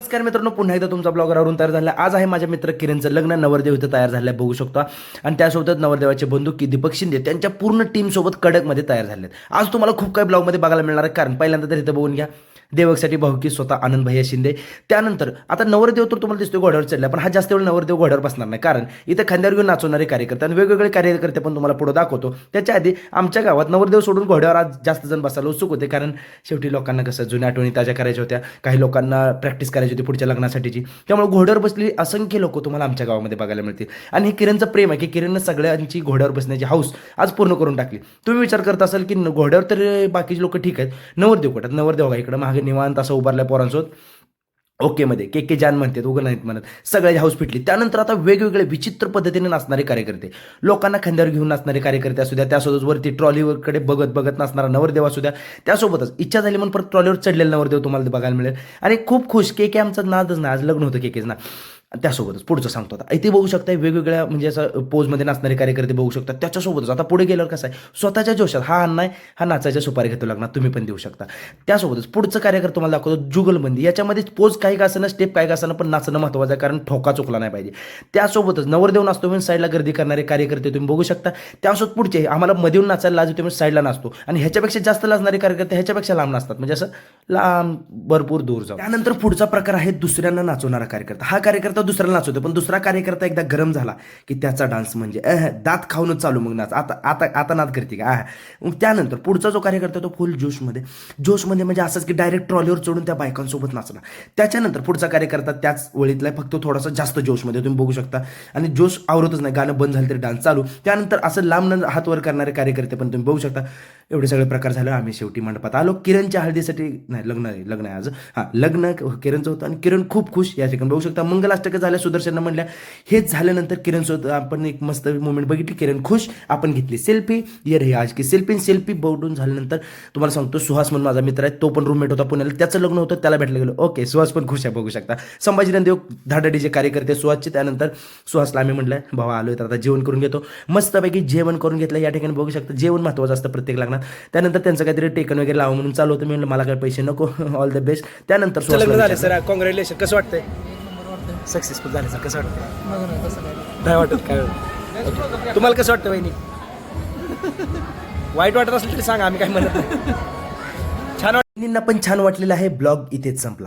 नमस्कार मित्रांनो, पुन्हा एकदा तुमचा ब्लॉगरवरून तयार झाला. आज आहे माझ्या मित्र किरणचं लग्न. नवरदेव इथं तयार झालेला बघू शकता आणि त्यासोबतच नवरदेवाचे बंधू की दीपक शिंदे त्यांच्या पूर्ण टीम सोबत कडकमध्ये तयार झालेत. आज तुम्हाला खूप काही ब्लॉगमध्ये बघायला मिळणार आहे, कारण पहिल्यांदा तर इथं बघून घ्या देवकसाठी भाऊकी स्वतः आनंद भैया शिंदे. त्यानंतर आता नवरदेव तर तुम्हाला दिसतो घोड्यावर चढला, पण हा जास्त वेळ नवरदेव घोड्यावर बसणार नाही, कारण इथं खांद्यावर घेऊन नाचवणारे कार्यकर्ते आणि वेगवेगळे कार्यकर्ते पण तुम्हाला पुढे दाखवतो. त्याच्या आधी आमच्या गावात नवरदेव सोडून घोड्यावर आज जास्त जण बसायला उत्सुक होते, कारण शेवटी लोकांना कसं जुन्या आठवणी ताज्या करायच्या होत्या, काही लोकांना प्रॅक्टिस करायची होती पुढच्या लग्नासाठीची. त्यामुळे घोड्यावर बसलेली असंख्य लोक तुम्हाला आमच्या गावामध्ये बघायला मिळतील. आणि हे किरणचं प्रेम आहे की किरणनं सगळ्यांची घोड्यावर बसण्याची हौस आज पूर्ण करून टाकली. तुम्ही विचार करत असाल की घोड्यावर तर बाकीचे लोक ठीक आहेत, नवरदेव कुठं? नवरदेव इकडं मागे निवांत असं उभारल्या पोरांसोबत ओकेमध्ये के जान म्हणतात, उगं नाहीत म्हणत. सगळ्याची हाऊस फिटली. त्यानंतर आता वेगवेगळे विचित्र पद्धतीने नाचणारे कार्यकर्ते, लोकांना खांद्यावर घेऊन नाचणारे कार्यकर्ते असू द्या, त्यासोबत वरती ट्रॉलीकडे बघत बघत नाचणारा नवरदेव असू द्या, त्यासोबतच इच्छा झाली म्हणून परत ट्रॉलीवर चढलेला नवरदेव तुम्हाला बघायला मिळेल. आणि खूप खुश के आमचं नादच ना, आज लग्न होतं केकेच ना. त्यासोबतच पुढचं सांगतो आता इथे बघू शकता वेगवेगळ्या म्हणजे असं पोजमध्ये नाचणारे कार्यकर्ते बघू शकता. त्याच्यासोबतच आता पुढे गेल्यावर कसं आहे, स्वतःच्या जोशात हा नाही हा नाचायच्या सुपारी घेतो लागणार, तुम्ही पण देऊ शकता. त्यासोबतच पुढचं कार्यक्रम तुम्हाला दाखवतो जुगलबंदी. याच्यामध्ये पोज काही का असं स्टेप काही का असं पण नाचणं महत्त्वाचं आहे, कारण ठोका चुकला नाही पाहिजे. त्यासोबतच नवरदेव नाचतो म्हणून साईडला गर्दी करणारे कार्यकर्ते तुम्ही बघू शकता. त्यासोबत पुढचे आम्हाला मध्ये येऊन नाचायला लाज होते म्हणून साईडला नाचतो, आणि ह्याच्यापेक्षा जास्त लाजणारे कार्यकर्ते ह्याच्यापेक्षा लांब नाचतात, म्हणजे असं लांब भरपूर दूर जाऊ. त्यानंतर पुढचा प्रकार आहे दुसऱ्यांना नाचवणारा कार्यकर्ता. हा कार्यकर्ता दुसऱ्याला नाचवतो, पण दुसरा कार्यकर्ता एकदा गरम झाला की त्याचा डान्स म्हणजे दात खाऊनच चालू, मग नाच आता आता आता नाच करते का. मग त्यानंतर पुढचा जो कार्यकर्ता तो फुल जोशमध्ये म्हणजे असंच की डायरेक्ट ट्रॉलीवर चढून त्या बायकांसोबत नाचला. त्याच्यानंतर पुढचा कार्यकर्ता त्याच ओळीतला फक्त थोडासा जास्त जोशमध्ये तुम्ही बघू शकता, आणि जोश आवरतच नाही, गाणं बंद झालं तरी डान्स चालू. त्यानंतर असं लांब हात वर करणारे कार्यकर्ते पण तुम्ही बघू शकता. एवढे सगळे प्रकार झाले. आम्ही शेवटी मंडपात आलो. किरणच्या हळदीसाठी नाही, लग्न आहे आज. लग्न किरणचं होतं आणि किरण खूप खुश. या ठिकाणी बघू शकता मंगलाष्टक झाल्या. सुदर्शन म्हणल्या हेच झाल्यानंतर किरणसोबत आपण एक मस्त मुवमेंट बघितली. किरण खुश, आपण घेतली सेल्फी. ये रे आज की सेल्फी बोलून झाल्यानंतर तुम्हाला सांगतो सुहास म्हणून माझा मित्र आहे, तो पण रूममेट होता पुण्याला, त्याचं लग्न होतं, त्याला भेटलं गेलो. ओके, सुहास पण खुश आहे बघू शकता. संभाजीराव देव धाडाडीचे कार्यकर्ते सुहासचे. त्यानंतर सुहासला आम्ही म्हटलं भावा आलोय तर आता जेवण करून घेतो. मस्तपैकी जेवण करून घेतलं. या ठिकाणी बघू शकता जेवण महत्त्वाचं असतं प्रत्येक लग्नात. त्यानंतर त्यांचं काहीतरी टेकन वगैरे लावा म्हणून चालू होतं. मी म्हणलं मला काही पैसे नको, ऑल द बेस्ट. त्यानंतर लग्न झाले सर, कॉंग्रॅच्युलेशन. कसं वाटतंय? सक्सेसफुल झाले सर, कसं वाटतं? नाही वाटत काय? तुम्हाला कसं वाटतं वहिनी? वाईट वाटत असेल तरी सांगा, आम्ही काय म्हणत नाही. छान वाटतं पण छान वाटलेलं आहे. ब्लॉग इथेच संपला.